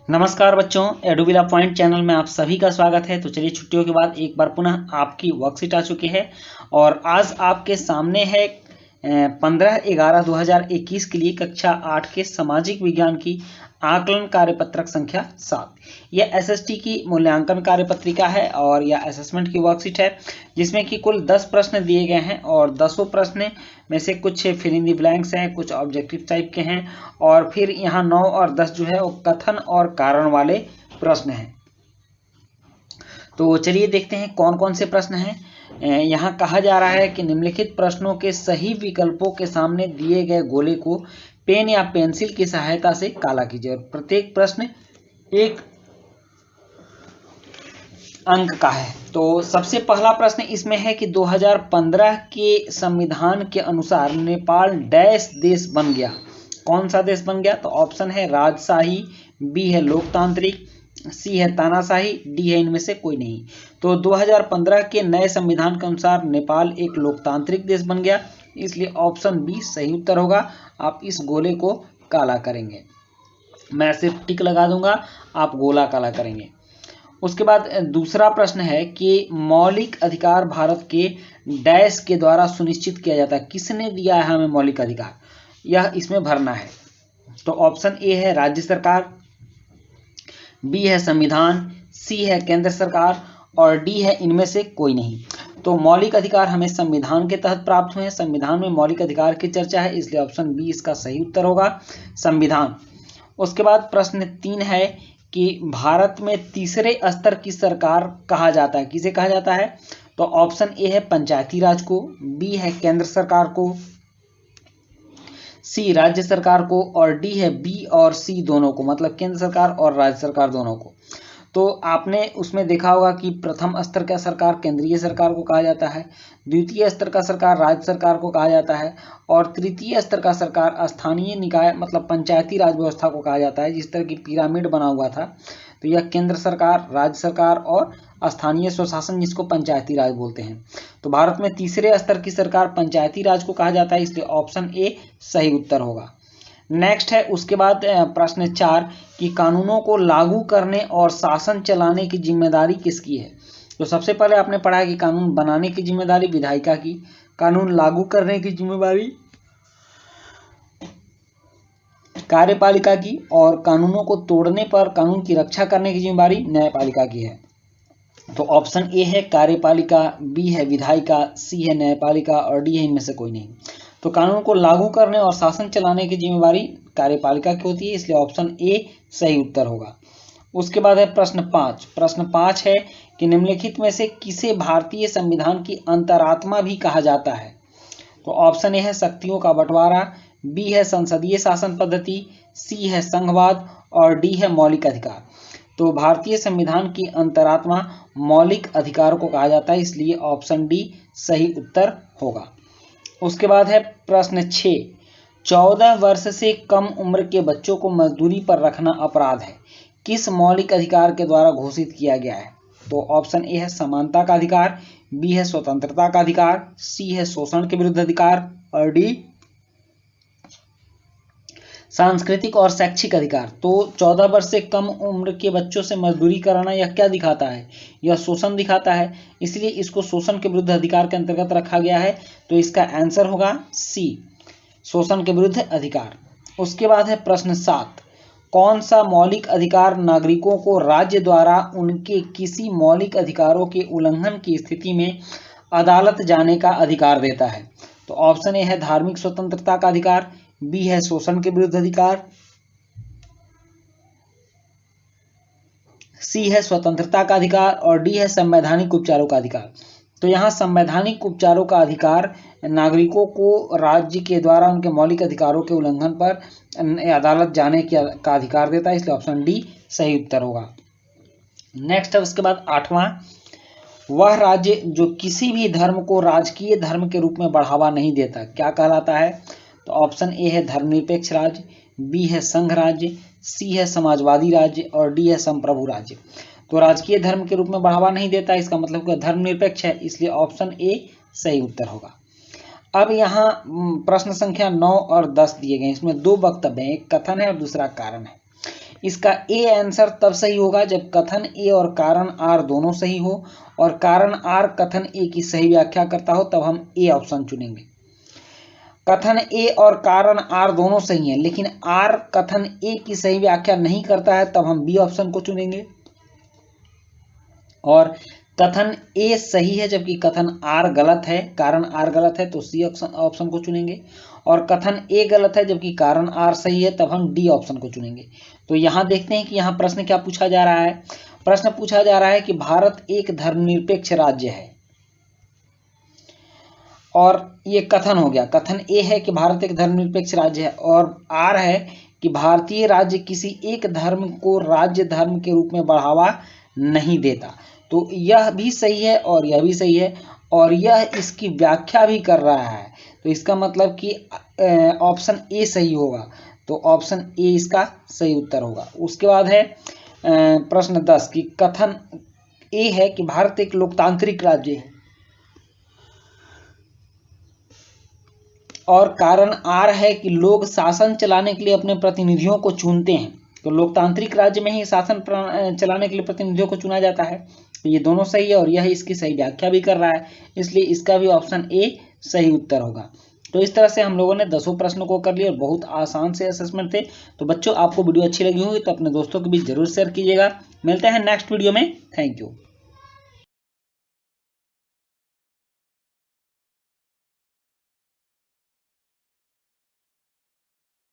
नमस्कार बच्चों, एडुविला point channel में आप सभी का स्वागत है। तो चलिए, छुट्टियों के बाद एक बार पुनः आपकी वर्कशीट आ चुकी है और आज आपके सामने है 15/11/2021 के लिए कक्षा 8 के सामाजिक विज्ञान की आकलन कार्यपत्रक संख्या 7। यह एसएसटी की मूल्यांकन कार्यपत्रिका है और यह असेसमेंट की वर्कशीट है, जिसमें कि कुल 10 प्रश्न दिए गए हैं और 10 प्रश्न में से कुछ फिल इन द ब्लैंक्स हैं, कुछ ऑब्जेक्टिव टाइप के हैं और फिर यहाँ 9 और 10 जो है वो कथन और कारण वाले प्रश्न हैं। तो चलिए देखते हैं कौन कौन से प्रश्न हैं। यहाँ कहा जा रहा है कि निम्नलिखित प्रश्नों के सही विकल्पों के सामने दिए गए गोले को पेन या पेंसिल की सहायता से काला कीजिए और प्रत्येक प्रश्न 1 अंक का है। तो सबसे पहला प्रश्न इसमें है कि 2015 के संविधान के अनुसार नेपाल डैश देश बन गया। कौन सा देश बन गया? तो ऑप्शन है राजशाही, बी है लोकतांत्रिक, सी है तानाशाही, डी है इनमें से कोई नहीं। तो 2015 के नए संविधान के अनुसार नेपाल एक लोकतांत्रिक देश बन गया, इसलिए ऑप्शन बी सही उत्तर होगा। आप इस गोले को काला करेंगे, मैं सिर्फ टिक लगा दूंगा, आप गोला काला करेंगे। उसके बाद दूसरा प्रश्न है कि मौलिक अधिकार भारत के डैश के द्वारा सुनिश्चित किया जाता है। किसने दिया है हमें मौलिक अधिकार? यह इसमें भरना है। तो ऑप्शन ए है राज्य सरकार, बी है संविधान, सी है केंद्र सरकार और डी है इनमें से कोई नहीं। तो मौलिक अधिकार हमें संविधान के तहत प्राप्त हुए हैं। संविधान में मौलिक अधिकार की चर्चा है, इसलिए ऑप्शन बी इसका सही उत्तर होगा, संविधान। उसके बाद प्रश्न 3 है कि भारत में तीसरे स्तर की सरकार कहा जाता है। किसे कहा जाता है? तो ऑप्शन ए है पंचायती राज को, बी है केंद्र सरकार को, सी राज्य सरकार को और डी है बी और सी दोनों को, मतलब केंद्र सरकार और राज्य सरकार दोनों को। तो आपने उसमें देखा होगा कि प्रथम स्तर का सरकार केंद्रीय सरकार को कहा जाता है, द्वितीय स्तर का सरकार राज्य सरकार को कहा जाता है और तृतीय स्तर का सरकार स्थानीय निकाय मतलब पंचायती राज व्यवस्था को कहा जाता है। जिस तरह की पिरामिड बना हुआ था, तो यह केंद्र सरकार, राज्य सरकार और स्थानीय स्वशासन, जिसको पंचायती राज बोलते हैं। तो भारत में तीसरे स्तर की सरकार पंचायती राज को कहा जाता है, इसलिए ऑप्शन ए सही उत्तर होगा। नेक्स्ट है उसके बाद प्रश्न 4 कि कानूनों को लागू करने और शासन चलाने की जिम्मेदारी किसकी है। तो सबसे पहले आपने पढ़ा है कि कानून बनाने की जिम्मेदारी विधायिका की, कानून लागू करने की जिम्मेदारी कार्यपालिका की और कानूनों को तोड़ने पर कानून की रक्षा करने की जिम्मेदारी न्यायपालिका की है। तो ऑप्शन ए है कार्यपालिका, बी है विधायिका, सी है न्यायपालिका और डी है इनमें से कोई नहीं। तो कानून को लागू करने और शासन चलाने की जिम्मेदारी कार्यपालिका की होती है, इसलिए ऑप्शन ए सही उत्तर होगा। उसके बाद है प्रश्न 5। प्रश्न 5 है कि निम्नलिखित में से किसे भारतीय संविधान की अंतरात्मा भी कहा जाता है। तो ऑप्शन ए है शक्तियों का बंटवारा, बी है संसदीय शासन पद्धति, सी है संघवाद और डी है मौलिक अधिकार। तो भारतीय संविधान की अंतरात्मा मौलिक अधिकारों को कहा जाता है, इसलिए ऑप्शन डी सही उत्तर होगा। उसके बाद है प्रश्न 6। 14 वर्ष से कम उम्र के बच्चों को मजदूरी पर रखना अपराध है, किस मौलिक अधिकार के द्वारा घोषित किया गया है। तो ऑप्शन ए है समानता का अधिकार, बी है स्वतंत्रता का अधिकार, सी है शोषण के विरुद्ध अधिकार और डी सांस्कृतिक और शैक्षिक अधिकार। तो 14 वर्ष से कम उम्र के बच्चों से मजदूरी कराना यह क्या दिखाता है? यह शोषण दिखाता है, इसलिए इसको शोषण के विरुद्ध अधिकार के अंतर्गत रखा गया है। तो इसका आंसर होगा सी, शोषण के विरुद्ध अधिकार। उसके बाद है प्रश्न 7। कौन सा मौलिक अधिकार नागरिकों को राज्य द्वारा उनके किसी मौलिक अधिकारों के उल्लंघन की स्थिति में अदालत जाने का अधिकार देता है। तो ऑप्शन ए है धार्मिक स्वतंत्रता का अधिकार, बी है शोषण के विरुद्ध अधिकार, सी है स्वतंत्रता का अधिकार और डी है संवैधानिक उपचारों का अधिकार। तो यहाँ संवैधानिक उपचारों का अधिकार नागरिकों को राज्य के द्वारा उनके मौलिक अधिकारों के उल्लंघन पर अदालत जाने का अधिकार देता है, इसलिए ऑप्शन डी सही उत्तर होगा। नेक्स्ट है उसके बाद 8वां, वह राज्य जो किसी भी धर्म को राजकीय धर्म के रूप में बढ़ावा नहीं देता क्या कहलाता है। तो ऑप्शन ए है धर्मनिरपेक्ष राज्य, बी है संघ राज्य, सी है समाजवादी राज्य और डी है संप्रभु राज्य। तो राजकीय धर्म के रूप में बढ़ावा नहीं देता, इसका मतलब कि धर्मनिरपेक्ष है, इसलिए ऑप्शन ए सही उत्तर होगा। अब यहाँ प्रश्न संख्या 9 और 10 दिए गए, इसमें 2 वक्तव्य हैं, एक कथन है और दूसरा कारण है। इसका ए आंसर तब सही होगा जब कथन ए और कारण आर दोनों सही हो और कारण आर कथन ए की सही व्याख्या करता हो, तब हम ए ऑप्शन चुनेंगे। कथन ए और कारण आर दोनों सही हैं लेकिन आर कथन ए की सही व्याख्या नहीं करता है, तब हम बी ऑप्शन को चुनेंगे। और कथन ए सही है जबकि कथन आर गलत है, कारण आर गलत है, तो सी ऑप्शन को चुनेंगे। और कथन ए गलत है जबकि कारण आर सही है, तब हम डी ऑप्शन को चुनेंगे। तो यहां देखते हैं कि यहां प्रश्न क्या पूछा जा रहा है। प्रश्न पूछा जा रहा है कि भारत एक धर्मनिरपेक्ष राज्य है, और ये कथन हो गया। कथन ए है कि भारत एक धर्मनिरपेक्ष राज्य है, और आर है कि भारतीय राज्य किसी एक धर्म को राज्य धर्म के रूप में बढ़ावा नहीं देता। तो यह भी सही है और यह भी सही है, और यह इसकी व्याख्या भी कर रहा है। तो इसका मतलब कि ऑप्शन ए सही होगा। तो ऑप्शन ए इसका सही उत्तर होगा। उसके बाद है प्रश्न 10 कि कथन ए है कि भारत एक लोकतांत्रिक राज्य है, और कारण आर है कि लोग शासन चलाने के लिए अपने प्रतिनिधियों को चुनते हैं। तो लोकतांत्रिक राज्य में ही शासन चलाने के लिए प्रतिनिधियों को चुना जाता है। तो ये दोनों सही है और यह इसकी सही व्याख्या भी कर रहा है, इसलिए इसका भी ऑप्शन ए सही उत्तर होगा। तो इस तरह से हम लोगों ने 10 प्रश्नों को कर लिया और बहुत आसान से असेसमेंट थे। तो बच्चों, आपको वीडियो अच्छी लगी होगी तो अपने दोस्तों के बीच जरूर शेयर कीजिएगा। मिलते हैं नेक्स्ट वीडियो में। Thank you.